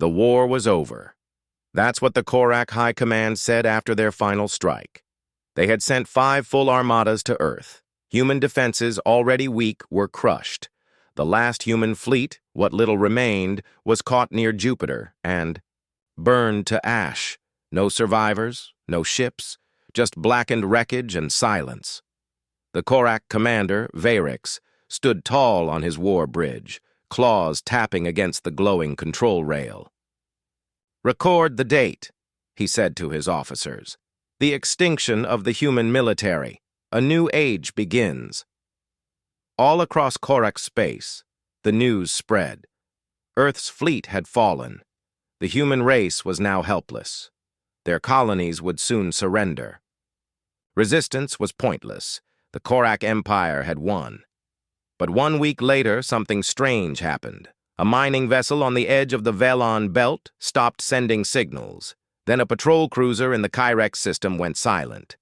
The war was over. That's what the Korak High Command said after their final strike. They had sent 5 full armadas to Earth. Human defenses, already weak, were crushed. The last human fleet, what little remained, was caught near Jupiter and burned to ash. No survivors, no ships, just blackened wreckage and silence. The Korak commander, Varix, stood tall on his war bridge, claws tapping against the glowing control rail. "Record the date," he said to his officers. "The extinction of the human military. A new age begins." All across Korak space, the news spread. Earth's fleet had fallen. The human race was now helpless. Their colonies would soon surrender. Resistance was pointless. The Korak Empire had won. But 1 week later, something strange happened. A mining vessel on the edge of the Velon Belt stopped sending signals. Then a patrol cruiser in the Kyrex system went silent.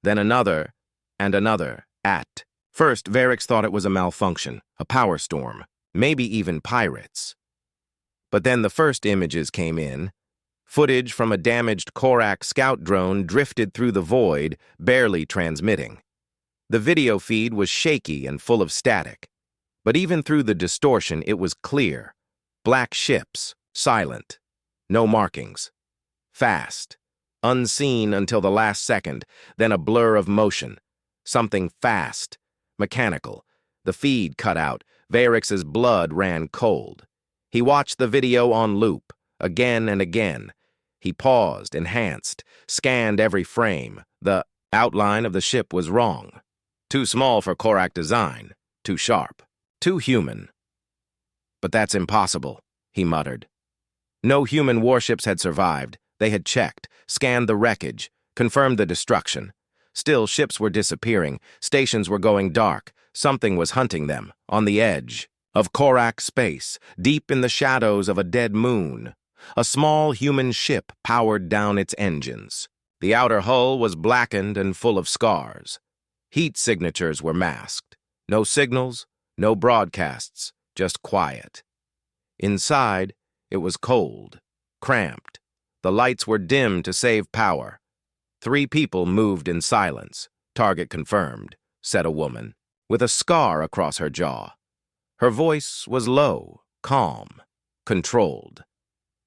Then another, and another, at. First, Varix thought it was a malfunction, a power storm, maybe even pirates. But then the first images came in. Footage from a damaged Korak scout drone drifted through the void, barely transmitting. The video feed was shaky and full of static. But even through the distortion, it was clear. Black ships, silent. No markings. Fast. Unseen until the last second, then a blur of motion. Something fast. Mechanical. The feed cut out. Varix's blood ran cold. He watched the video on loop, again and again. He paused, enhanced, scanned every frame. The outline of the ship was wrong. Too small for Korak design. Too sharp. Too human. "But that's impossible," he muttered. No human warships had survived. They had checked, scanned the wreckage, confirmed the destruction. Still, ships were disappearing. Stations were going dark. Something was hunting them, on the edge of Korak space, deep in the shadows of a dead moon. A small human ship powered down its engines. The outer hull was blackened and full of scars. Heat signatures were masked. No signals, no broadcasts, just quiet. Inside, it was cold, cramped. The lights were dimmed to save power. 3 people moved in silence. "Target confirmed," said a woman, with a scar across her jaw. Her voice was low, calm, controlled.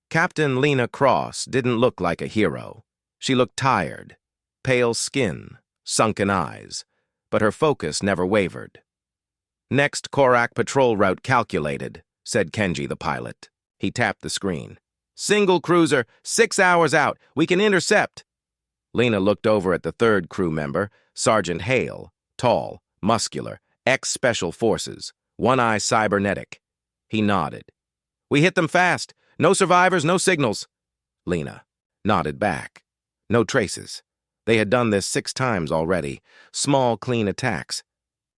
Captain Lena Cross didn't look like a hero. She looked tired, pale skin, sunken eyes, but her focus never wavered. "Next Korak patrol route calculated," said Kenji the pilot. He tapped the screen. "Single cruiser, 6 hours out. We can intercept." Lena looked over at the 3rd crew member, Sergeant Hale, tall, muscular, ex-Special Forces, one eye cybernetic. He nodded. "We hit them fast. No survivors, no signals." Lena nodded back. No traces. They had done this 6 times already. Small, clean attacks.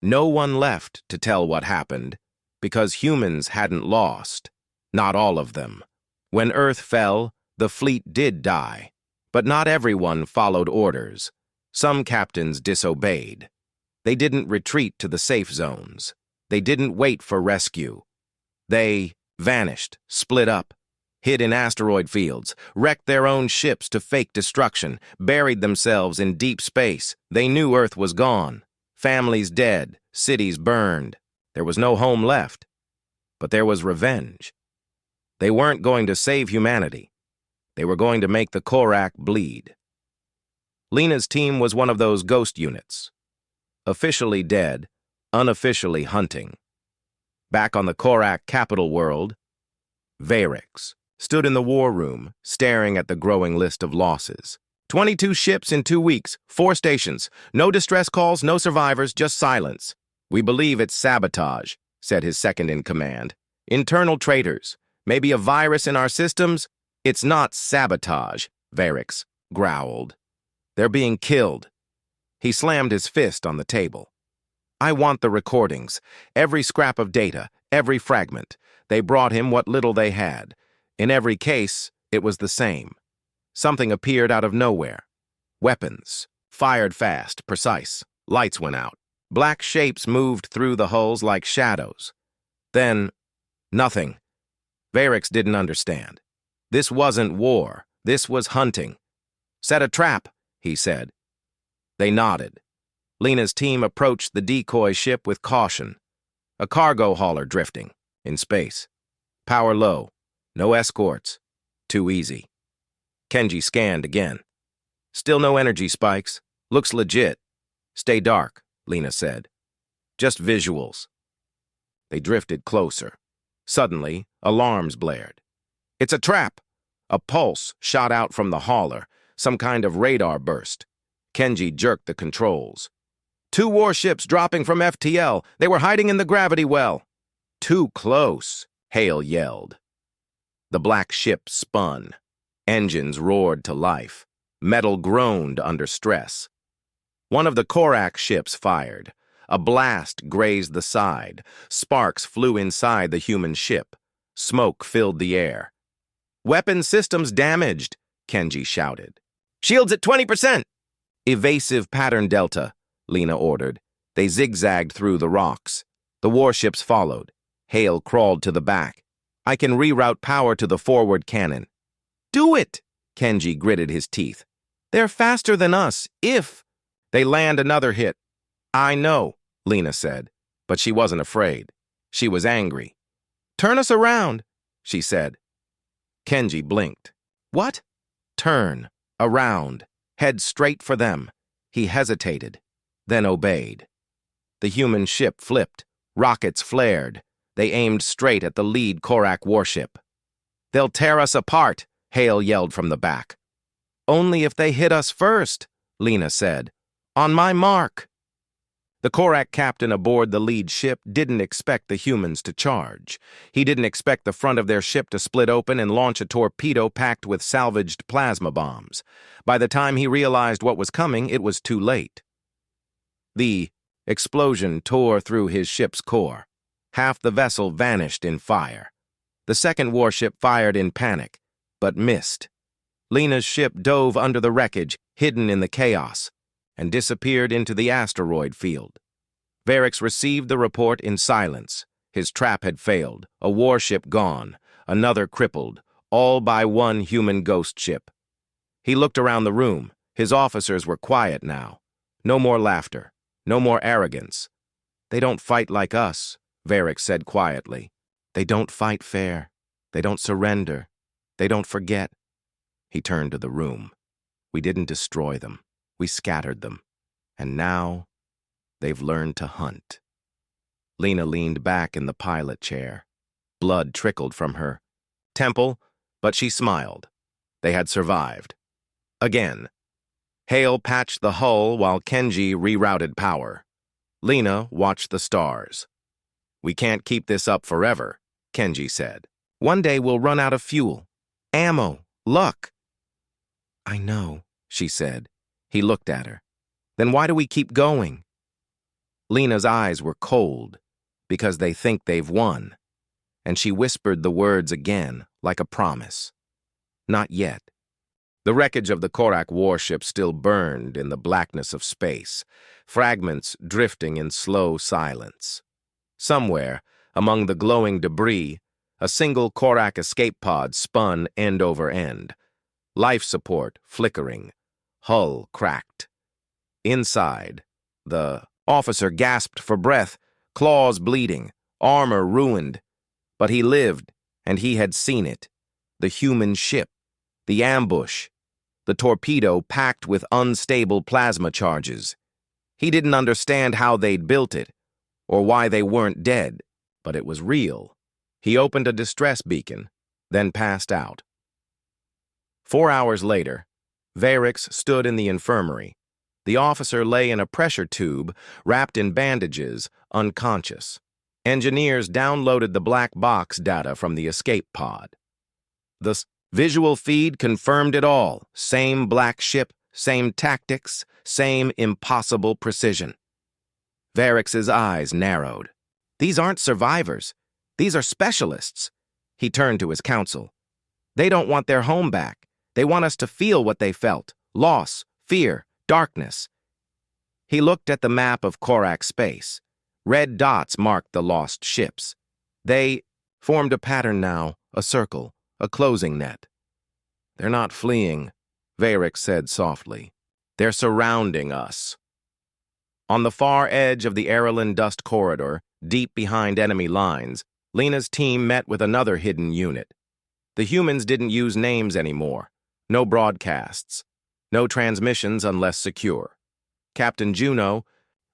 No one left to tell what happened, because humans hadn't lost. Not all of them. When Earth fell, the fleet did die. But not everyone followed orders. Some captains disobeyed. They didn't retreat to the safe zones. They didn't wait for rescue. They vanished, split up, hid in asteroid fields, wrecked their own ships to fake destruction, buried themselves in deep space. They knew Earth was gone. Families dead, cities burned. There was no home left. But there was revenge. They weren't going to save humanity. They were going to make the Korak bleed. Lena's team was one of those ghost units. Officially dead, unofficially hunting. Back on the Korak capital world, Varix stood in the war room, staring at the growing list of losses. 22 ships in 2 weeks, 4 stations. No distress calls, no survivors, just silence. "We believe it's sabotage," said his second-in-command. "Internal traitors. Maybe a virus in our systems." "It's not sabotage," Varix growled. "They're being killed." He slammed his fist on the table. "I want the recordings, every scrap of data, every fragment." They brought him what little they had. In every case, it was the same. Something appeared out of nowhere. Weapons, fired fast, precise. Lights went out. Black shapes moved through the hulls like shadows. Then, nothing. Varix didn't understand. This wasn't war. This was hunting. "Set a trap," he said. They nodded. Lena's team approached the decoy ship with caution. A cargo hauler drifting, in space. Power low. No escorts. Too easy. Kenji scanned again. "Still no energy spikes. Looks legit." "Stay dark," Lena said. "Just visuals." They drifted closer. Suddenly, alarms blared. "It's a trap!" A pulse shot out from the hauler, some kind of radar burst. Kenji jerked the controls. "2 warships dropping from FTL. They were hiding in the gravity well." "Too close," Hale yelled. The black ship spun. Engines roared to life. Metal groaned under stress. One of the Korak ships fired. A blast grazed the side. Sparks flew inside the human ship. Smoke filled the air. "Weapon systems damaged," Kenji shouted. "Shields at 20%! "Evasive pattern delta," Lena ordered. They zigzagged through the rocks. The warships followed. Hale crawled to the back. "I can reroute power to the forward cannon." "Do it!" Kenji gritted his teeth. "They're faster than us, if—" They land another hit. "I know," Lena said, but she wasn't afraid. She was angry. "Turn us around," she said. Kenji blinked. "What?" "Turn. Around. Head straight for them." He hesitated, then obeyed. The human ship flipped. Rockets flared. They aimed straight at the lead Korak warship. "They'll tear us apart," Hale yelled from the back. "Only if they hit us first," Lena said. "On my mark." The Korak captain aboard the lead ship didn't expect the humans to charge. He didn't expect the front of their ship to split open and launch a torpedo packed with salvaged plasma bombs. By the time he realized what was coming, it was too late. The explosion tore through his ship's core. Half the vessel vanished in fire. The second warship fired in panic, but missed. Lena's ship dove under the wreckage, hidden in the chaos, and disappeared into the asteroid field. Varix received the report in silence. His trap had failed, a warship gone, another crippled, all by one human ghost ship. He looked around the room. His officers were quiet now. No more laughter, no more arrogance. "They don't fight like us," Varix said quietly. "They don't fight fair. They don't surrender. They don't forget." He turned to the room. "We didn't destroy them. We scattered them. And now, they've learned to hunt." Lena leaned back in the pilot chair. Blood trickled from her temple, but she smiled. They had survived. Again. Hale patched the hull while Kenji rerouted power. Lena watched the stars. "We can't keep this up forever," Kenji said. "One day we'll run out of fuel, ammo, luck." "I know," she said. He looked at her. "Then why do we keep going?" Lena's eyes were cold, "Because they think they've won." And she whispered the words again, like a promise. "Not yet." The wreckage of the Korak warship still burned in the blackness of space, fragments drifting in slow silence. Somewhere, among the glowing debris, a single Korak escape pod spun end over end. Life support flickering. Hull cracked. Inside, the officer gasped for breath, claws bleeding, armor ruined. But he lived, and he had seen it. The human ship, the ambush, the torpedo packed with unstable plasma charges. He didn't understand how they'd built it, or why they weren't dead, but it was real. He opened a distress beacon, then passed out. 4 hours later, Varix stood in the infirmary. The officer lay in a pressure tube, wrapped in bandages, unconscious. Engineers downloaded the black box data from the escape pod. The visual feed confirmed it all. Same black ship, same tactics, same impossible precision. Varix's eyes narrowed. "These aren't survivors. These are specialists." He turned to his counsel. "They don't want their home back. They want us to feel what they felt. Loss, fear, darkness." He looked at the map of Korak space. Red dots marked the lost ships. They formed a pattern now, a circle, a closing net. They're not fleeing, Varric said softly. They're surrounding us. On the far edge of the Arelyn dust corridor, deep behind enemy lines, Lena's team met with another hidden unit. The humans didn't use names anymore. No broadcasts. No transmissions unless secure. Captain Juno,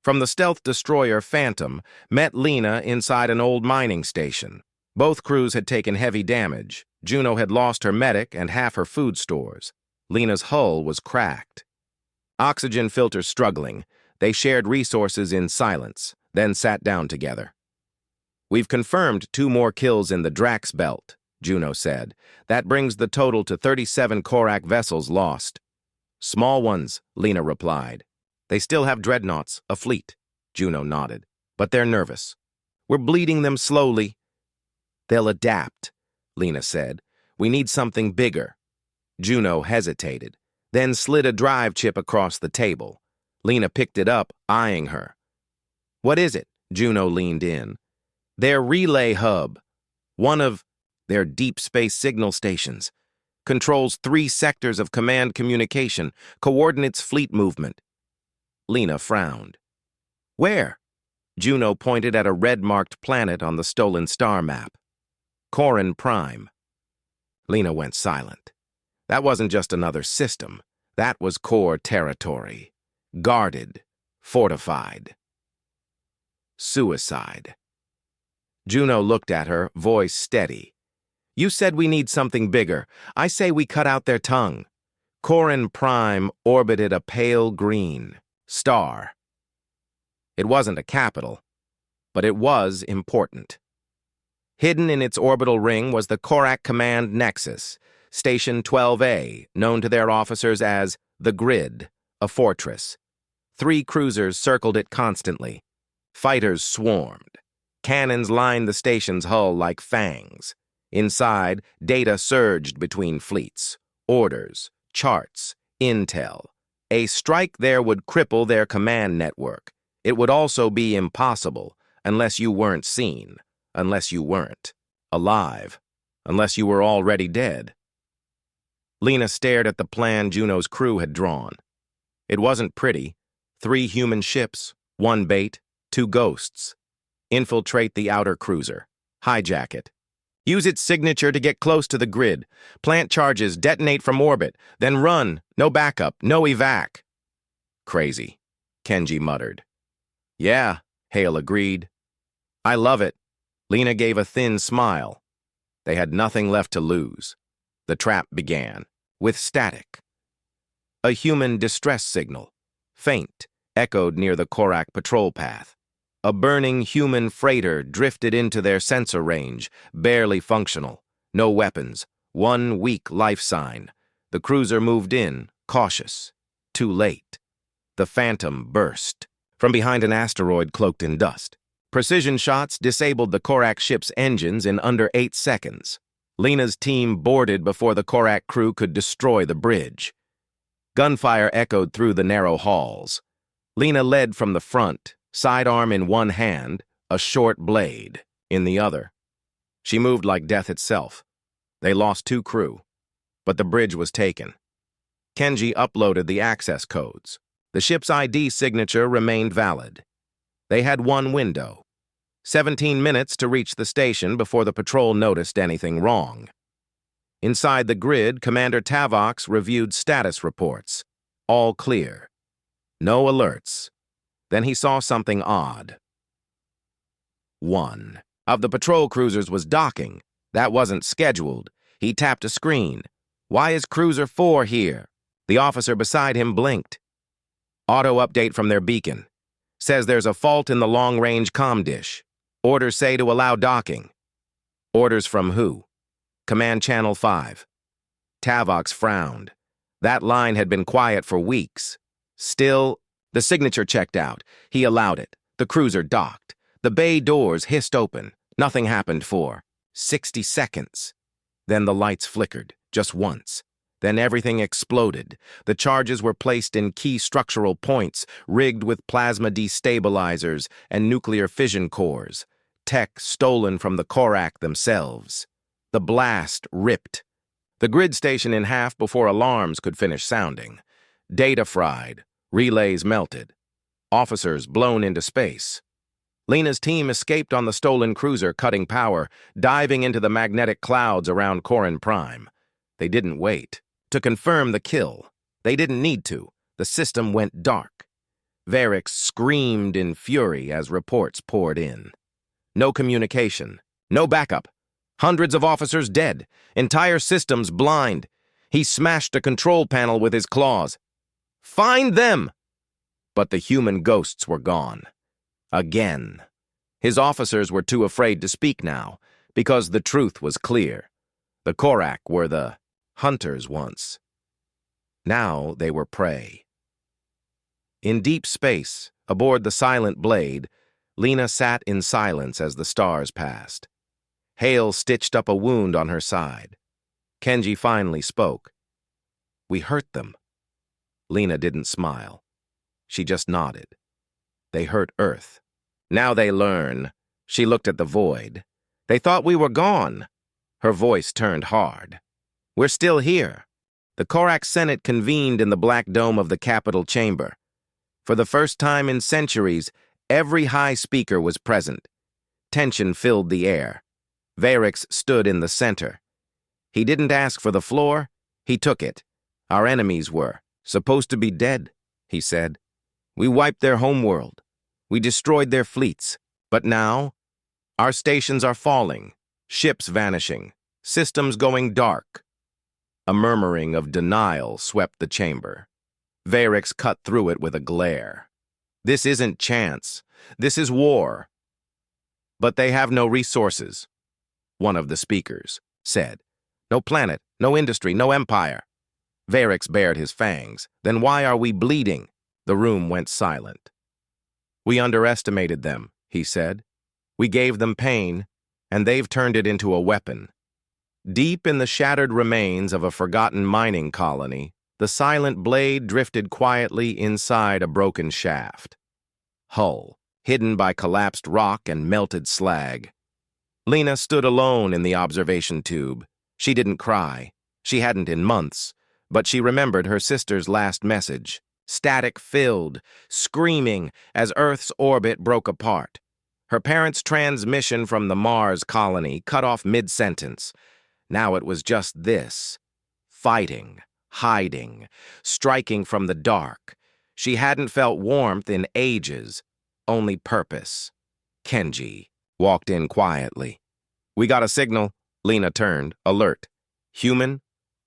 from the stealth destroyer Phantom, met Lena inside an old mining station. Both crews had taken heavy damage. Juno had lost her medic and half her food stores. Lena's hull was cracked. Oxygen filters struggling. They shared resources in silence, then sat down together. We've confirmed 2 more kills in the Drax Belt, Juno said. That brings the total to 37 Korak vessels lost. Small ones, Lena replied. They still have dreadnoughts, a fleet, Juno nodded. But they're nervous. We're bleeding them slowly. They'll adapt, Lena said. We need something bigger. Juno hesitated, then slid a drive chip across the table. Lena picked it up, eyeing her. What is it? Juno leaned in. Their relay hub. One of their deep space signal stations. Controls 3 sectors of command communication, coordinates fleet movement. Lena frowned. Where? Juno pointed at a red-marked planet on the stolen star map. Corin Prime. Lena went silent. That wasn't just another system. That was core territory. Guarded. Fortified. Suicide. Juno looked at her, voice steady. You said we need something bigger. I say we cut out their tongue. Corin Prime orbited a pale green star. It wasn't a capital, but it was important. Hidden in its orbital ring was the Korak Command Nexus, Station 12A, known to their officers as the Grid, a fortress. 3 cruisers circled it constantly. Fighters swarmed. Cannons lined the station's hull like fangs. Inside, data surged between fleets. Orders, charts, intel. A strike there would cripple their command network. It would also be impossible unless you weren't seen, unless you weren't alive, unless you were already dead. Lena stared at the plan Juno's crew had drawn. It wasn't pretty. 3 human ships, 1 bait, 2 ghosts. Infiltrate the outer cruiser. Hijack it. Use its signature to get close to the grid. Plant charges, detonate from orbit, then run. No backup, no evac. Crazy, Kenji muttered. Yeah, Hale agreed. I love it. Lena gave a thin smile. They had nothing left to lose. The trap began, with static. A human distress signal, faint, echoed near the Korak patrol path. A burning human freighter drifted into their sensor range, barely functional. No weapons, 1 weak life sign. The cruiser moved in, cautious. Too late. The Phantom burst. From behind an asteroid cloaked in dust. Precision shots disabled the Korak ship's engines in under 8 seconds. Lena's team boarded before the Korak crew could destroy the bridge. Gunfire echoed through the narrow halls. Lena led from the front, sidearm in one hand, a short blade in the other. She moved like death itself. They lost 2 crew, but the bridge was taken. Kenji uploaded the access codes. The ship's ID signature remained valid. They had 1 window. 17 minutes to reach the station before the patrol noticed anything wrong. Inside the grid, Commander Tavox reviewed status reports. All clear. No alerts. Then he saw something odd. 1 of the patrol cruisers was docking. That wasn't scheduled. He tapped a screen. Why is Cruiser 4 here? The officer beside him blinked. Auto update from their beacon. Says there's a fault in the long-range comm dish. Orders say to allow docking. Orders from who? Command Channel 5. Tavox frowned. That line had been quiet for weeks. Still, the signature checked out. He allowed it. The cruiser docked. The bay doors hissed open. Nothing happened for 60 seconds. Then the lights flickered, just once. Then everything exploded. The charges were placed in key structural points, rigged with plasma destabilizers and nuclear fission cores. Tech stolen from the Korak themselves. The blast ripped. The grid station in half before alarms could finish sounding. Data fried, relays melted, officers blown into space. Lena's team escaped on the stolen cruiser, cutting power, diving into the magnetic clouds around Corin Prime. They didn't wait to confirm the kill. They didn't need to. The system went dark. Varix screamed in fury as reports poured in. No communication, no backup. Hundreds of officers dead, entire systems blind. He smashed a control panel with his claws. Find them! But the human ghosts were gone. Again. His officers were too afraid to speak now, because the truth was clear. The Korak were the hunters once. Now they were prey. In deep space, aboard the Silent Blade, Lena sat in silence as the stars passed. Hale stitched up a wound on her side. Kenji finally spoke. "We hurt them." Lena didn't smile. She just nodded. "They hurt Earth. Now they learn." She looked at the void. "They thought we were gone." Her voice turned hard. "We're still here." The Korak Senate convened in the black dome of the Capitol chamber. For the first time in centuries, every high speaker was present. Tension filled the air. Varix stood in the center. He didn't ask for the floor, he took it. "Our enemies were supposed to be dead," he said. "We wiped their homeworld. We destroyed their fleets. But now, our stations are falling, ships vanishing, systems going dark." A murmuring of denial swept the chamber. Varix cut through it with a glare. "This isn't chance. This is war." "But they have no resources," one of the speakers said. "No planet, no industry, no empire." Varix bared his fangs. "Then why are we bleeding?" The room went silent. "We underestimated them," he said. "We gave them pain, and they've turned it into a weapon." Deep in the shattered remains of a forgotten mining colony, the Silent Blade drifted quietly inside a broken shaft. Hull, hidden by collapsed rock and melted slag. Lena stood alone in the observation tube. She didn't cry. She hadn't in months, but she remembered her sister's last message. Static-filled, screaming as Earth's orbit broke apart. Her parents' transmission from the Mars colony cut off mid-sentence. Now it was just this. Fighting, hiding, striking from the dark. She hadn't felt warmth in ages, only purpose. Kenji walked in quietly. "We got a signal." Lena turned, alert. Human,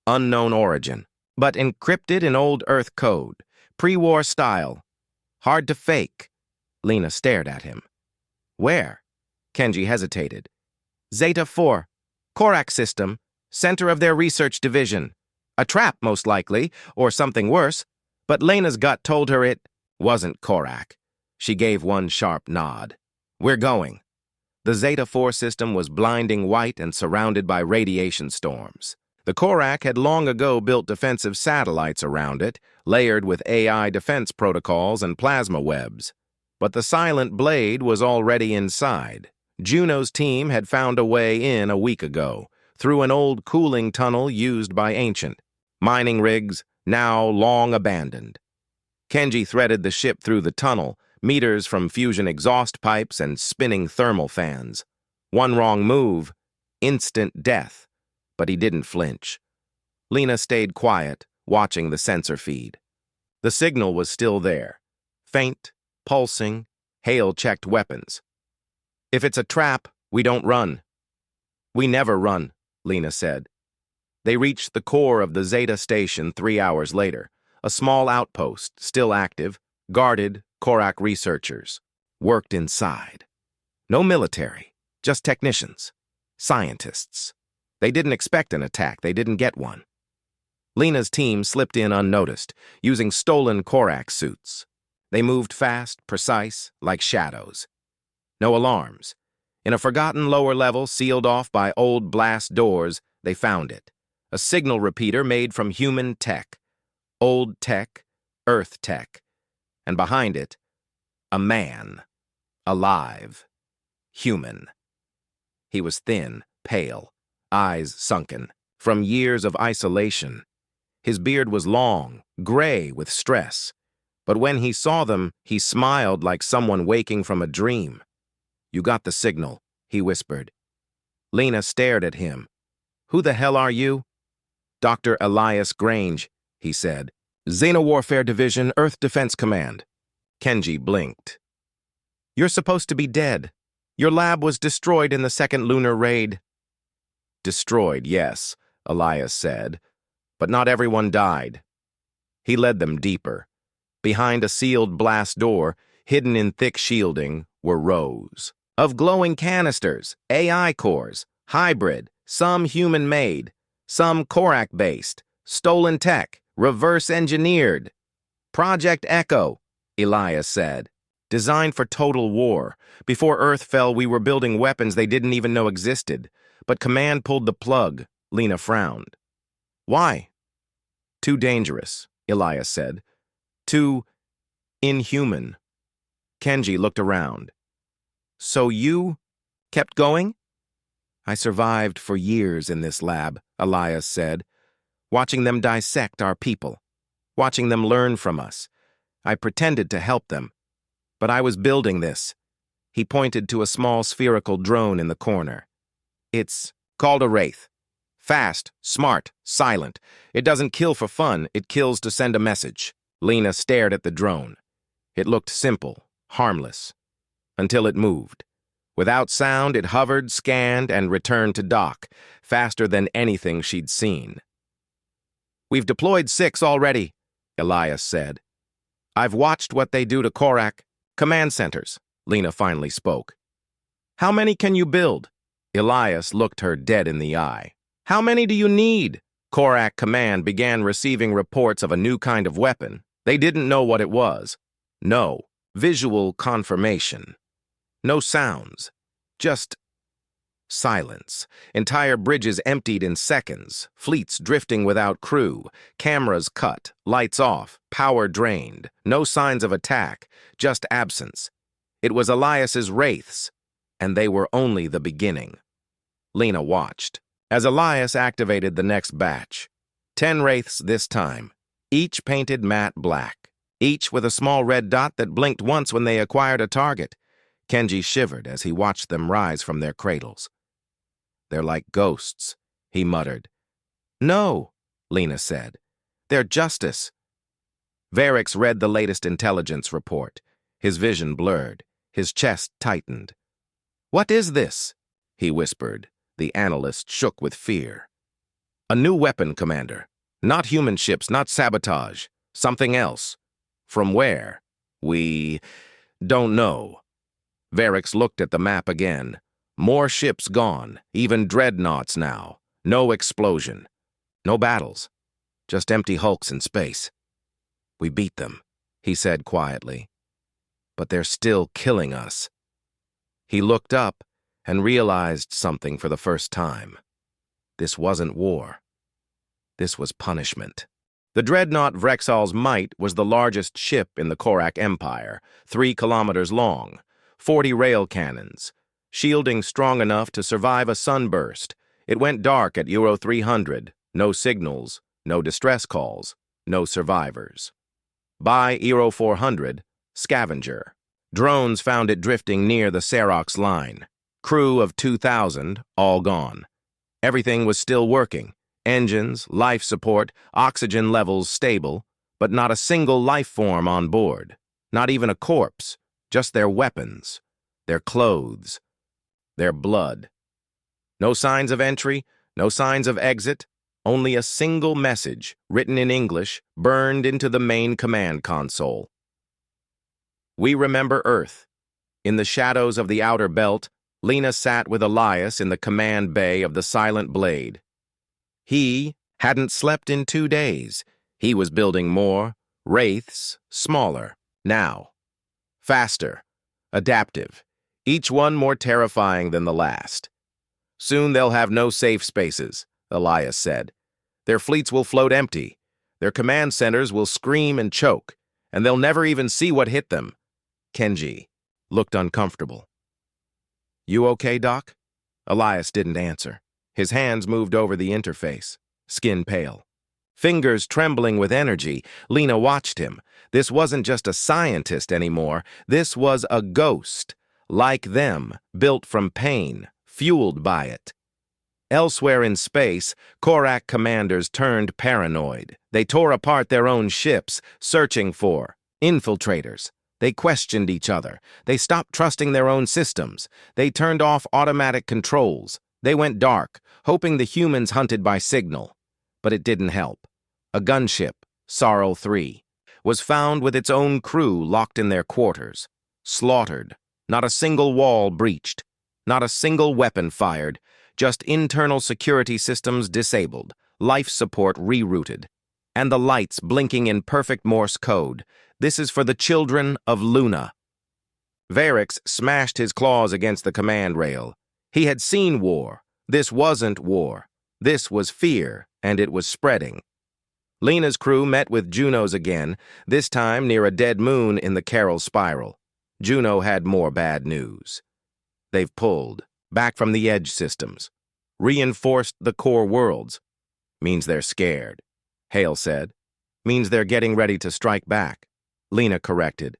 unknown origin, but encrypted in old Earth code. Pre-war style. Hard to fake. Lena stared at him. "Where?" Kenji hesitated. "Zeta 4. Korak system. Center of their research division. A trap, most likely, or something worse. But Lena's gut told her it wasn't Korak." She gave one sharp nod. "We're going." The Zeta 4 system was blinding white and surrounded by radiation storms. The Korak had long ago built defensive satellites around it, layered with AI defense protocols and plasma webs. But the Silent Blade was already inside. Juno's team had found a way in a week ago, through an old cooling tunnel used by Ancient. Mining rigs, now long abandoned. Kenji threaded the ship through the tunnel, meters from fusion exhaust pipes and spinning thermal fans. One wrong move, instant death. But he didn't flinch. Lena stayed quiet, watching the sensor feed. The signal was still there. Faint, pulsing. Hale checked weapons. "If it's a trap, we don't run." "We never run," Lena said. They reached the core of the Zeta station 3 hours later, a small outpost, still active, guarded Korak researchers. Worked inside. No military, just technicians, scientists. They didn't expect an attack, they didn't get one. Lena's team slipped in unnoticed, using stolen Korak suits. They moved fast, precise, like shadows. No alarms. In a forgotten lower level sealed off by old blast doors, they found it. A signal repeater made from human tech. Old tech, Earth tech. And behind it, a man. Alive. Human. He was thin, pale, eyes sunken, from years of isolation. His beard was long, gray with stress. But when he saw them, he smiled like someone waking from a dream. "You got the signal," he whispered. Lena stared at him. "Who the hell are you?" "Dr. Elias Grange," he said. "Xenowarfare Division, Earth Defense Command." Kenji blinked. "You're supposed to be dead. Your lab was destroyed in the second lunar raid." "Destroyed, yes," Elias said. "But not everyone died." He led them deeper. Behind a sealed blast door, hidden in thick shielding, were rows of glowing canisters, AI cores, hybrid, some human-made, some Korak-based, stolen tech, reverse-engineered. "Project Echo," Elias said. "Designed for total war. Before Earth fell, we were building weapons they didn't even know existed. But Command pulled the plug." Lena frowned. "Why?" "Too dangerous," Elias said. "Too inhuman." Kenji looked around. "So you kept going?" "I survived for years in this lab," Elias said, "watching them dissect our people, watching them learn from us. I pretended to help them, but I was building this." He pointed to a small spherical drone in the corner. "It's called a Wraith. Fast, smart, silent. It doesn't kill for fun, it kills to send a message." Lena stared at the drone. It looked simple, harmless, until it moved. Without sound, it hovered, scanned, and returned to dock, faster than anything she'd seen. "We've deployed 6 already," Elias said. "I've watched what they do to Korak command centers," Lena finally spoke. "How many can you build?" Elias looked her dead in the eye. "How many do you need?" Korak Command began receiving reports of a new kind of weapon. They didn't know what it was. No visual confirmation. No sounds. Just silence. Entire bridges emptied in seconds, fleets drifting without crew, cameras cut, lights off, power drained. No signs of attack, just absence. It was Elias's wraiths, and they were only the beginning. Lena watched as Elias activated the next batch. 10 wraiths this time, each painted matte black, each with a small red dot that blinked once when they acquired a target. Kenji shivered as he watched them rise from their cradles. "They're like ghosts," he muttered. "No," Lena said. "They're justice." Varix read the latest intelligence report. His vision blurred. His chest tightened. "What is this?" he whispered. The analyst shook with fear. "A new weapon, Commander. Not human ships, not sabotage. Something else. From where? We don't know." Varix looked at the map again. More ships gone, even dreadnoughts now. No explosion. No battles. Just empty hulks in space. "We beat them," he said quietly. "But they're still killing us." He looked up and realized something for the first time. This wasn't war. This was punishment. The dreadnought Vrexal's Might was the largest ship in the Korak Empire, 3 kilometers long, 40 rail cannons, shielding strong enough to survive a sunburst. It went dark at Euro 300, no signals, no distress calls, no survivors. By Euro 400, scavenger. Drones found it drifting near the Serox line. Crew of 2,000, all gone. Everything was still working. Engines, life support, oxygen levels stable, but not a single life form on board. Not even a corpse, just their weapons, their clothes, their blood. No signs of entry, no signs of exit, only a single message, written in English, burned into the main command console. "We remember Earth." In the shadows of the outer belt, Lena sat with Elias in the command bay of the Silent Blade. He hadn't slept in 2 days. He was building more, wraiths, smaller, now. Faster, adaptive, each one more terrifying than the last. "Soon they'll have no safe spaces," Elias said. "Their fleets will float empty. Their command centers will scream and choke, and they'll never even see what hit them." Kenji looked uncomfortable. "You okay, Doc?" Elias didn't answer. His hands moved over the interface, skin pale. Fingers trembling with energy, Lena watched him. This wasn't just a scientist anymore. This was a ghost, like them, built from pain, fueled by it. Elsewhere in space, Korak commanders turned paranoid. They tore apart their own ships, searching for infiltrators. They questioned each other. They stopped trusting their own systems. They turned off automatic controls. They went dark, hoping the humans hunted by signal. But it didn't help. A gunship, Sorrow 3, was found with its own crew locked in their quarters, slaughtered. Not a single wall breached. Not a single weapon fired. Just internal security systems disabled, life support rerouted, and the lights blinking in perfect Morse code. This is for the children of Luna. Varix smashed his claws against the command rail. He had seen war. This wasn't war. This was fear, and it was spreading. Lena's crew met with Juno's again, this time near a dead moon in the Carroll Spiral. Juno had more bad news. They've pulled, back from the edge systems. Reinforced the core worlds. Means they're scared, Hale said. Means they're getting ready to strike back. Lena corrected.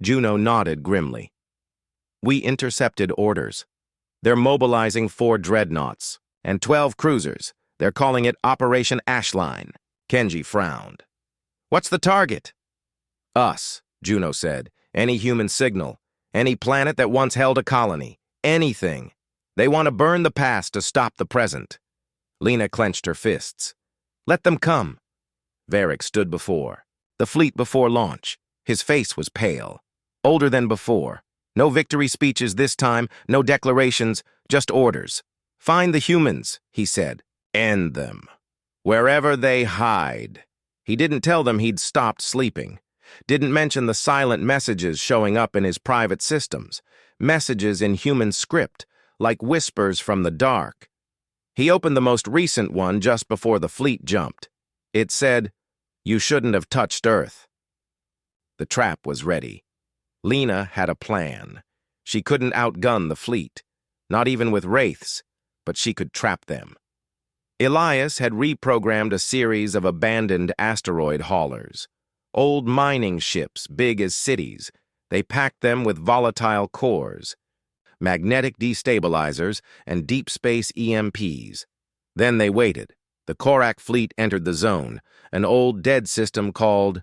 Juno nodded grimly. We intercepted orders. They're mobilizing 4 dreadnoughts and 12 cruisers. They're calling it Operation Ashline. Kenji frowned. What's the target? Us, Juno said. Any human signal. Any planet that once held a colony. Anything. They want to burn the past to stop the present. Lena clenched her fists. Let them come. Varric stood before. The fleet before launch. His face was pale. Older than before. No victory speeches this time, no declarations, just orders. Find the humans, he said. End them. Wherever they hide. He didn't tell them he'd stopped sleeping. Didn't mention the silent messages showing up in his private systems. Messages in human script, like whispers from the dark. He opened the most recent one just before the fleet jumped. It said, "You shouldn't have touched Earth." The trap was ready. Lena had a plan. She couldn't outgun the fleet, not even with wraiths, but she could trap them. Elias had reprogrammed a series of abandoned asteroid haulers. Old mining ships, big as cities. They packed them with volatile cores, magnetic destabilizers, and deep space EMPs. Then they waited. The Korak fleet entered the zone, an old dead system called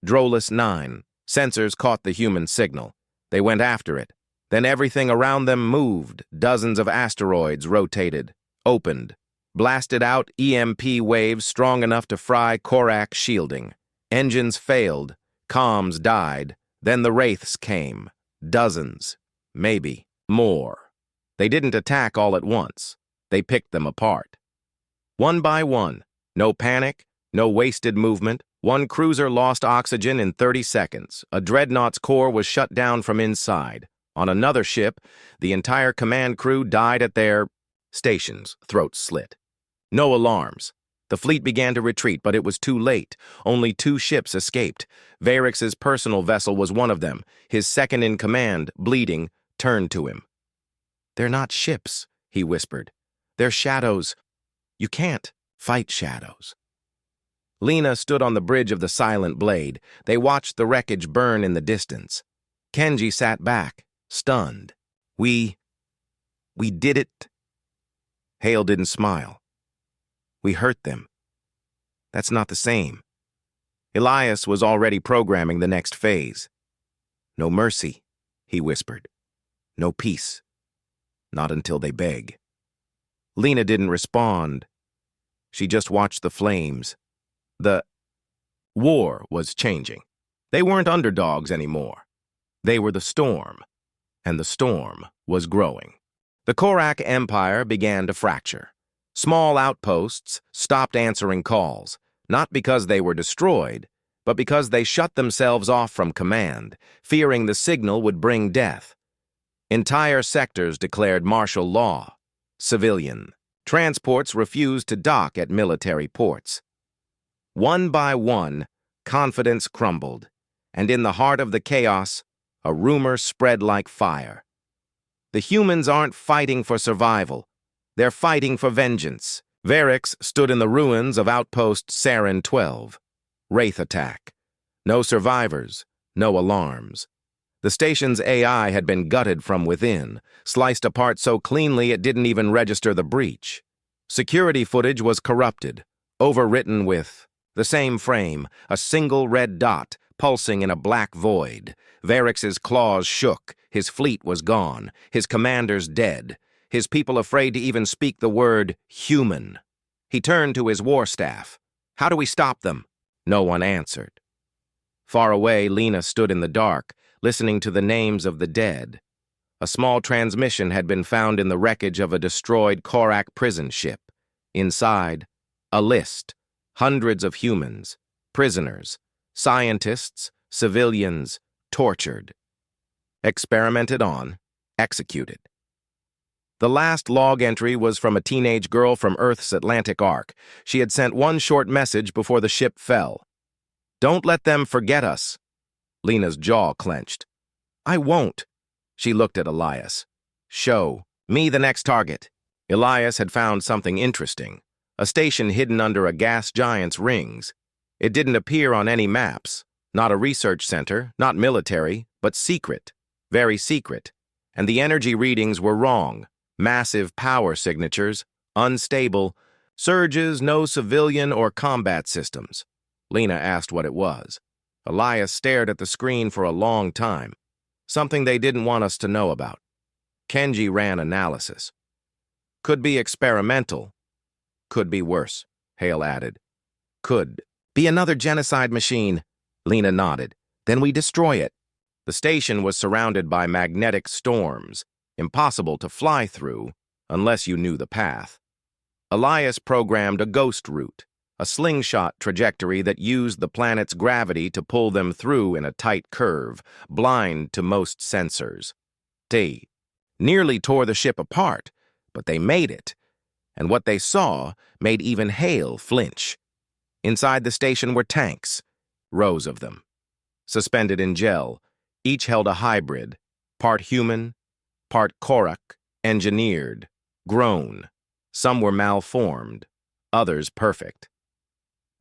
Drolus 9. Sensors caught the human signal. They went after it. Then everything around them moved. Dozens of asteroids rotated, opened, blasted out EMP waves strong enough to fry Korak shielding. Engines failed. Comms died. Then the wraiths came. Dozens. Maybe more. They didn't attack all at once. They picked them apart. One by one. No panic, no wasted movement. One cruiser lost oxygen in 30 seconds. A dreadnought's core was shut down from inside. On another ship, the entire command crew died at their stations, throats slit. No alarms. The fleet began to retreat, but it was too late. Only 2 ships escaped. Varix's personal vessel was one of them. His second-in-command, bleeding, turned to him. "They're not ships," he whispered. "They're shadows. You can't fight shadows." Lena stood on the bridge of the silent blade. They watched the wreckage burn in the distance. Kenji sat back, stunned. We did it." Hale didn't smile. "We hurt them. That's not the same." Elias was already programming the next phase. "No mercy," he whispered. "No peace. Not until they beg." Lena didn't respond. She just watched the flames. The war was changing. They weren't underdogs anymore. They were the storm, and the storm was growing. The Korak Empire began to fracture. Small outposts stopped answering calls, not because they were destroyed, but because they shut themselves off from command, fearing the signal would bring death. Entire sectors declared martial law. Civilian. Transports refused to dock at military ports. One by one, confidence crumbled, and in the heart of the chaos, a rumor spread like fire. The humans aren't fighting for survival. They're fighting for vengeance. Varix stood in the ruins of Outpost Sarin 12. Wraith attack. No survivors, no alarms. The station's AI had been gutted from within, sliced apart so cleanly it didn't even register the breach. Security footage was corrupted, overwritten with the same frame, a single red dot pulsing in a black void. Varix's claws shook, his fleet was gone, his commanders dead, his people afraid to even speak the word human. He turned to his war staff. How do we stop them? No one answered. Far away, Lena stood in the dark, listening to the names of the dead. A small transmission had been found in the wreckage of a destroyed Korak prison ship. Inside, a list, hundreds of humans, prisoners, scientists, civilians, tortured. Experimented on, executed. The last log entry was from a teenage girl from Earth's Atlantic Arc. She had sent one short message before the ship fell. "Don't let them forget us." Lena's jaw clenched. "I won't." She looked at Elias. "Show me the next target." Elias had found something interesting, a station hidden under a gas giant's rings. It didn't appear on any maps, not a research center, not military, but secret, very secret. And the energy readings were wrong. Massive power signatures, unstable, surges, no civilian or combat systems. Lena asked what it was. Elias stared at the screen for a long time, something they didn't want us to know about. Kenji ran analysis. Could be experimental. Could be worse, Hale added. Could be another genocide machine. Lena nodded. Then we destroy it. The station was surrounded by magnetic storms, impossible to fly through unless you knew the path. Elias programmed a ghost route, a slingshot trajectory that used the planet's gravity to pull them through in a tight curve, blind to most sensors. They nearly tore the ship apart, but they made it, and what they saw made even Hale flinch. Inside the station were tanks, rows of them. Suspended in gel, each held a hybrid, part human, part Korak, engineered, grown. Some were malformed, others perfect.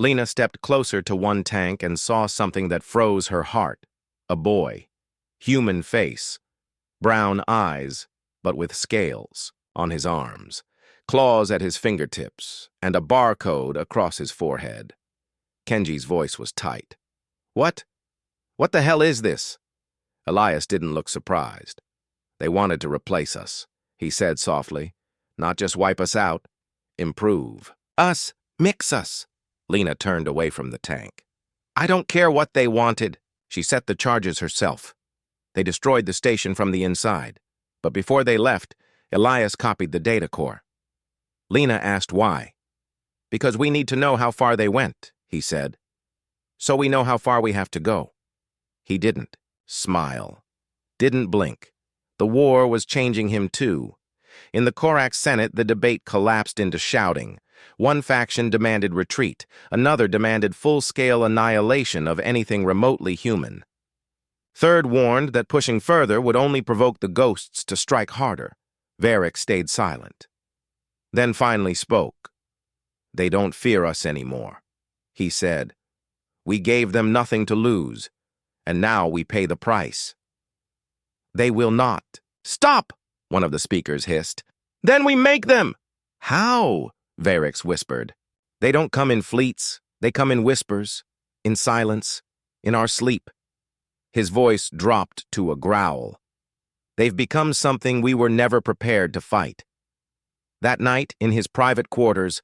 Lena stepped closer to one tank and saw something that froze her heart. A boy, human face, brown eyes, but with scales on his arms, claws at his fingertips, and a barcode across his forehead. Kenji's voice was tight. What? What the hell is this? Elias didn't look surprised. They wanted to replace us, he said softly. Not just wipe us out, improve. Us, mix us. Lena turned away from the tank. I don't care what they wanted. She set the charges herself. They destroyed the station from the inside. But before they left, Elias copied the data core. Lena asked why. Because we need to know how far they went, he said. So we know how far we have to go. He didn't smile. Didn't blink. The war was changing him too. In the Korak Senate, the debate collapsed into shouting. One faction demanded retreat. Another demanded full-scale annihilation of anything remotely human. Third warned that pushing further would only provoke the ghosts to strike harder. Varix stayed silent. Then finally spoke. They don't fear us anymore, he said. We gave them nothing to lose, and now we pay the price. They will not. Stop! One of the speakers hissed. Then we make them! How? Varix whispered. They don't come in fleets. They come in whispers, in silence, in our sleep. His voice dropped to a growl. They've become something we were never prepared to fight. That night, in his private quarters,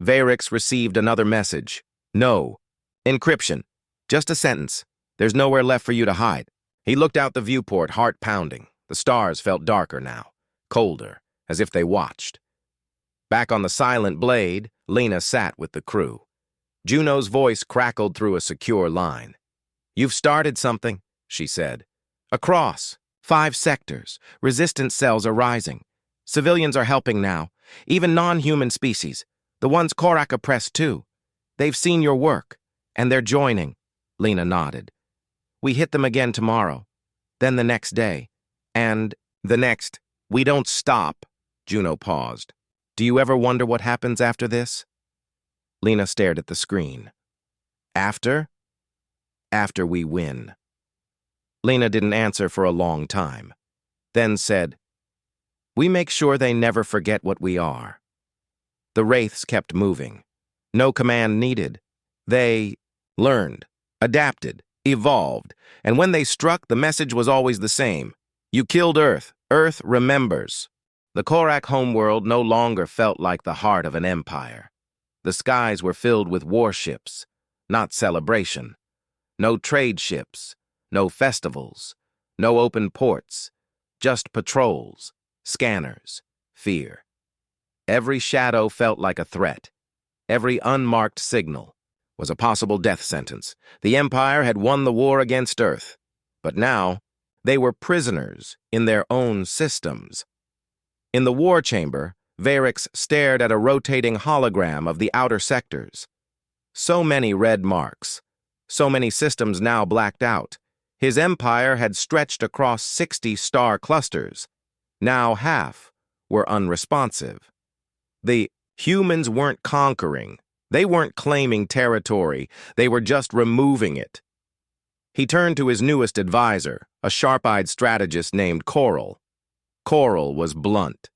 Varix received another message. No. Encryption. Just a sentence. There's nowhere left for you to hide. He looked out the viewport, heart pounding. The stars felt darker now, colder, as if they watched. Back on the silent blade, Lena sat with the crew. Juno's voice crackled through a secure line. You've started something, she said. Across 5 sectors, resistance cells are rising. Civilians are helping now, even non-human species. The ones Korak oppressed too. They've seen your work, and they're joining. Lena nodded. We hit them again tomorrow, then the next day, and the next. We don't stop. Juno paused. Do you ever wonder what happens after this? Lena stared at the screen. After? After we win. Lena didn't answer for a long time, then said, We make sure they never forget what we are. The wraiths kept moving. No command needed. They learned, adapted, evolved, and when they struck, the message was always the same. You killed Earth. Earth remembers. The Korak homeworld no longer felt like the heart of an empire. The skies were filled with warships, not celebration. No trade ships, no festivals, no open ports, just patrols, scanners, fear. Every shadow felt like a threat. Every unmarked signal was a possible death sentence. The Empire had won the war against Earth, but now they were prisoners in their own systems. In the war chamber, Varix stared at a rotating hologram of the outer sectors. So many red marks, so many systems now blacked out. His empire had stretched across 60 star clusters. Now half were unresponsive. The humans weren't conquering. They weren't claiming territory. They were just removing it. He turned to his newest advisor, a sharp-eyed strategist named Coral. Coral was blunt.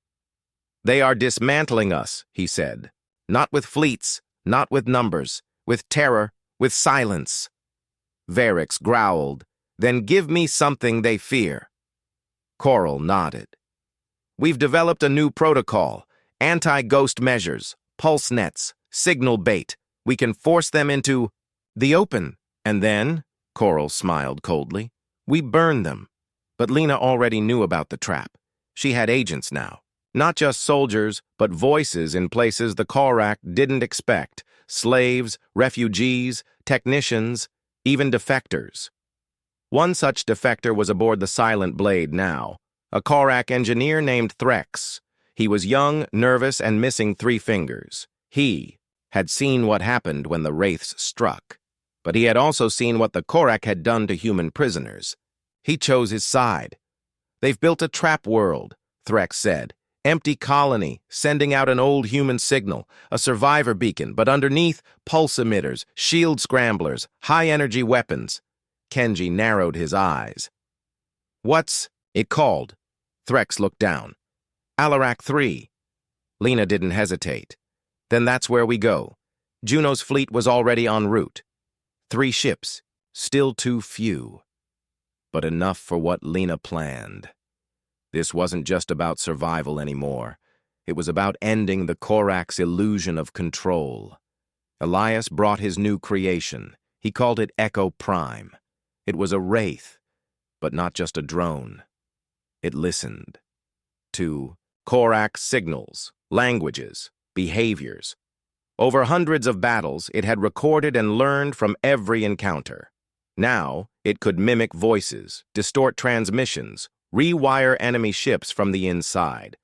They are dismantling us, he said. Not with fleets, not with numbers, with terror, with silence. Varix growled, Then give me something they fear. Coral nodded. We've developed a new protocol, anti-ghost measures, pulse nets, signal bait. We can force them into the open. And then, Coral smiled coldly, we burn them. But Lena already knew about the trap. She had agents now. Not just soldiers, but voices in places the Korak didn't expect. Slaves, refugees, technicians, even defectors. One such defector was aboard the Silent Blade now, a Korak engineer named Threx. He was young, nervous, and missing 3 fingers. He had seen what happened when the wraiths struck, but he had also seen what the Korak had done to human prisoners. He chose his side. They've built a trap world, Threx said. Empty colony, sending out an old human signal, a survivor beacon, but underneath, pulse emitters, shield scramblers, high-energy weapons. Kenji narrowed his eyes. What's it called? Threx looked down. Alarak 3. Lena didn't hesitate. Then that's where we go. Juno's fleet was already en route. 3 ships, still too few. But enough for what Lena planned. This wasn't just about survival anymore. It was about ending the Korak's illusion of control. Elias brought his new creation. He called it Echo Prime. It was a wraith, but not just a drone. It listened to Korak signals, languages, behaviors. Over hundreds of battles, it had recorded and learned from every encounter. Now, it could mimic voices, distort transmissions, rewire enemy ships from the inside.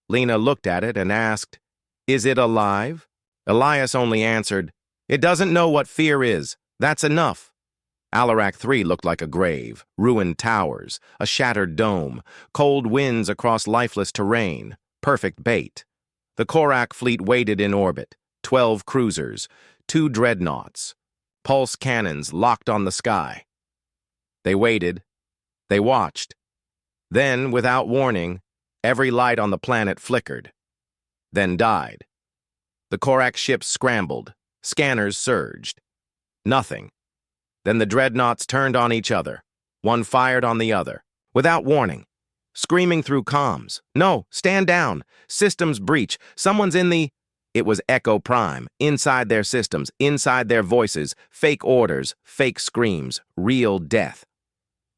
Lena looked at it and asked, Is it alive? Elias only answered, It doesn't know what fear is. That's enough. Alarak 3 looked like a grave, ruined towers, a shattered dome, cold winds across lifeless terrain, perfect bait. The Korak fleet waited in orbit, 12 cruisers, 2 dreadnoughts, pulse cannons locked on the sky. They waited. They watched. Then, without warning, every light on the planet flickered, then died. The Korak ships scrambled, scanners surged. Nothing. Then the dreadnoughts turned on each other. One fired on the other, without warning, screaming through comms. No, stand down. Systems breach. Someone's in the... It was Echo Prime, inside their systems, inside their voices, fake orders, fake screams, real death.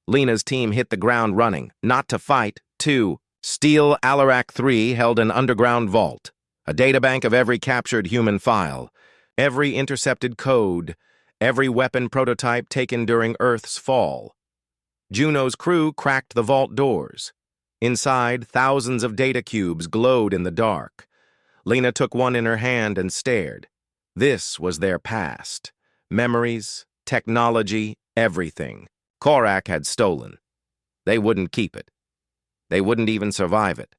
Lena's team hit the ground running, not to fight, to steal. Alarak 3 held an underground vault, a databank of every captured human file, every intercepted code, every weapon prototype taken during Earth's fall. Juno's crew cracked the vault doors. Inside, thousands of data cubes glowed in the dark. Lena took one in her hand and stared. This was their past. Memories, technology, everything. Korak had stolen. They wouldn't keep it. They wouldn't even survive it.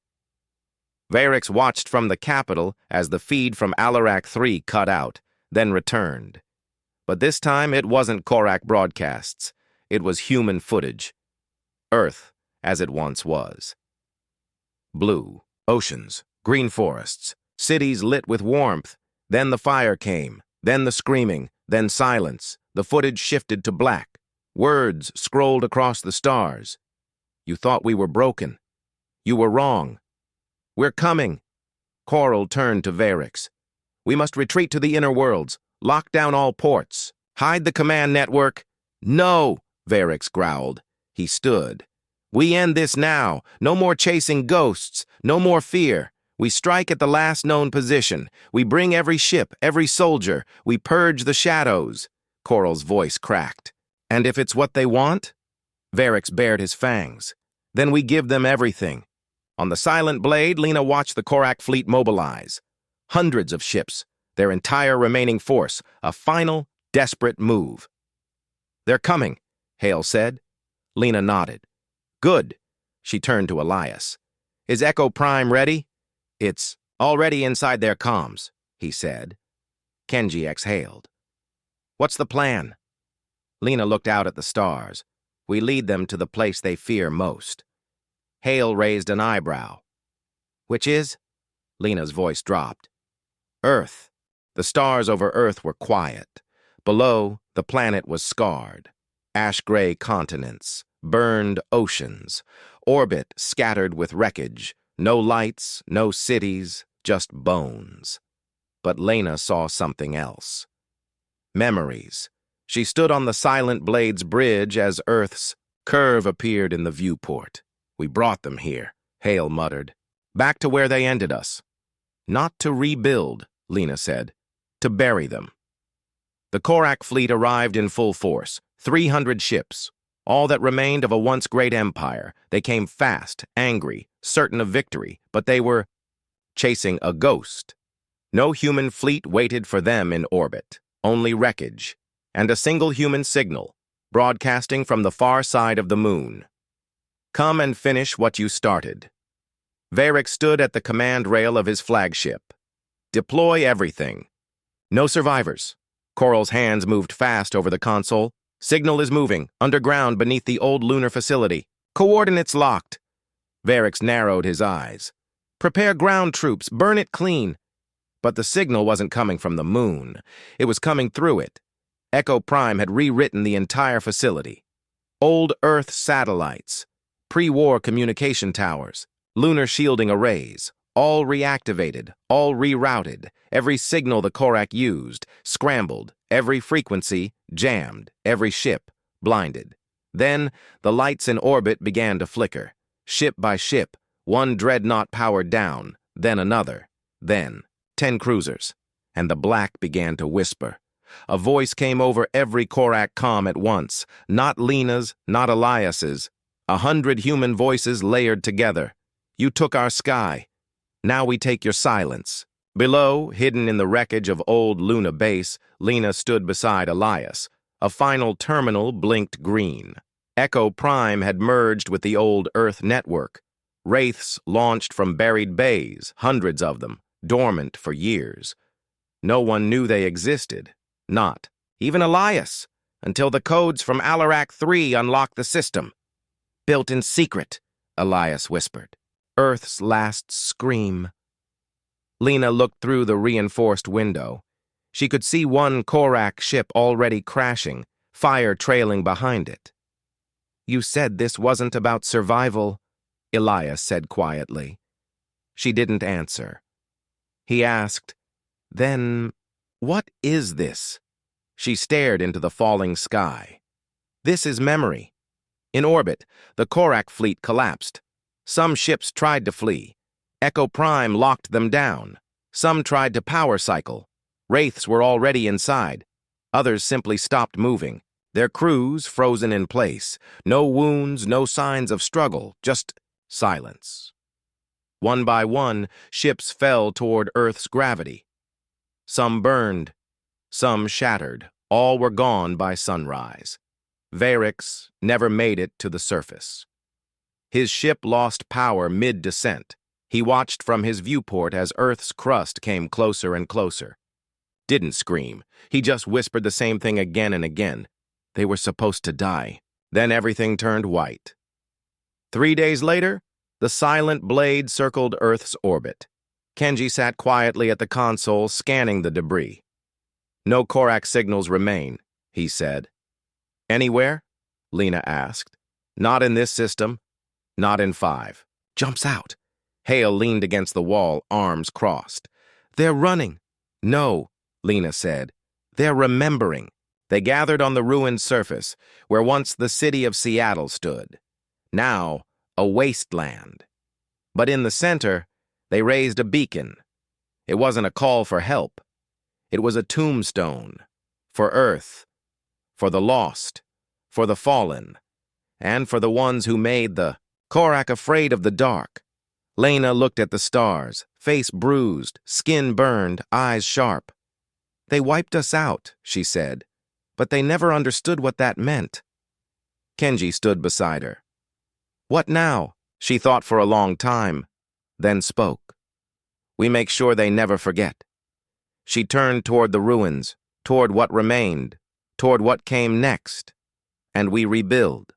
Varix watched from the capital as the feed from Alarak 3 cut out, then returned. But this time it wasn't Korak broadcasts. It was human footage. Earth, as it once was. Blue, oceans, green forests, cities lit with warmth. Then the fire came, then the screaming, then silence. The footage shifted to black. Words scrolled across the stars. You thought we were broken. You were wrong. We're coming. Coral turned to Varix. We must retreat to the inner worlds. Lock down all ports. Hide the command network. No, Varix growled. He stood. We end this now. No more chasing ghosts. No more fear. We strike at the last known position. We bring every ship, every soldier. We purge the shadows. Coral's voice cracked. And if it's what they want? Varix bared his fangs. Then we give them everything. On the silent blade, Lena watched the Korak fleet mobilize. Hundreds of ships, their entire remaining force, a final, desperate move. They're coming, Hale said. Lena nodded. Good. She turned to Elias. Is Echo Prime ready? It's already inside their comms, he said. Kenji exhaled. What's the plan? Lena looked out at the stars. We lead them to the place they fear most. Hale raised an eyebrow. Which is? Lena's voice dropped. Earth. The stars over Earth were quiet. Below, the planet was scarred. Ash-gray continents, burned oceans, orbit scattered with wreckage, no lights, no cities, just bones. But Lena saw something else. Memories. She stood on the Silent Blade's bridge as Earth's curve appeared in the viewport. We brought them here, Hale muttered. Back to where they ended us. Not to rebuild, Lena said. To bury them. The Korak fleet arrived in full force, 300 ships. All that remained of a once great empire. They came fast, angry, certain of victory, but they were chasing a ghost. No human fleet waited for them in orbit, only wreckage, and a single human signal, broadcasting from the far side of the moon. Come and finish what you started. Varix stood at the command rail of his flagship. Deploy everything. No survivors. Coral's hands moved fast over the console. Signal is moving, underground beneath the old lunar facility. Coordinates locked. Varix narrowed his eyes. Prepare ground troops, burn it clean. But the signal wasn't coming from the moon. It was coming through it. Echo Prime had rewritten the entire facility. Old Earth satellites, pre-war communication towers, lunar shielding arrays, all reactivated, all rerouted, every signal the Korak used, scrambled, every frequency jammed, every ship blinded. Then, the lights in orbit began to flicker. Ship by ship, one dreadnought powered down, then another, then 10 cruisers. And the black began to whisper. A voice came over every Korak comm at once, not Lena's, not Elias's. 100 human voices layered together. You took our sky. Now we take your silence. Below, hidden in the wreckage of old Luna base, Lena stood beside Elias. A final terminal blinked green. Echo Prime had merged with the old Earth network. Wraiths launched from buried bays, hundreds of them, dormant for years. No one knew they existed. Not even Elias, until the codes from Alarak 3 unlocked the system. Built in secret, Elias whispered. Earth's last scream. Lena looked through the reinforced window. She could see one Korak ship already crashing, fire trailing behind it. You said this wasn't about survival, Elias said quietly. She didn't answer. He asked, Then, what is this? She stared into the falling sky. This is memory. In orbit, the Korak fleet collapsed. Some ships tried to flee. Echo Prime locked them down. Some tried to power cycle. Wraiths were already inside. Others simply stopped moving. Their crews frozen in place. No wounds, no signs of struggle, just silence. One by one, ships fell toward Earth's gravity. Some burned. Some shattered. All were gone by sunrise. Varix never made it to the surface. His ship lost power mid-descent. He watched from his viewport as Earth's crust came closer and closer. Didn't scream. He just whispered the same thing again and again. They were supposed to die. Then everything turned white. 3 days later, the silent blade circled Earth's orbit. Kenji sat quietly at the console, scanning the debris. "No Korak signals remain," he said. "Anywhere?" Lena asked. "Not in this system. Not in 5. Jumps out. Hale leaned against the wall, arms crossed. "They're running." "No," Lena said. "They're remembering." They gathered on the ruined surface, where once the city of Seattle stood. Now, a wasteland. But in the center, they raised a beacon. It wasn't a call for help. It was a tombstone. For Earth. For the lost. For the fallen. And for the ones who made the Korak afraid of the dark. Lena looked at the stars, face bruised, skin burned, eyes sharp. "They wiped us out," she said, "but they never understood what that meant." Kenji stood beside her. "What now?" She thought for a long time, then spoke. "We make sure they never forget." She turned toward the ruins, toward what remained, toward what came next, and we rebuild.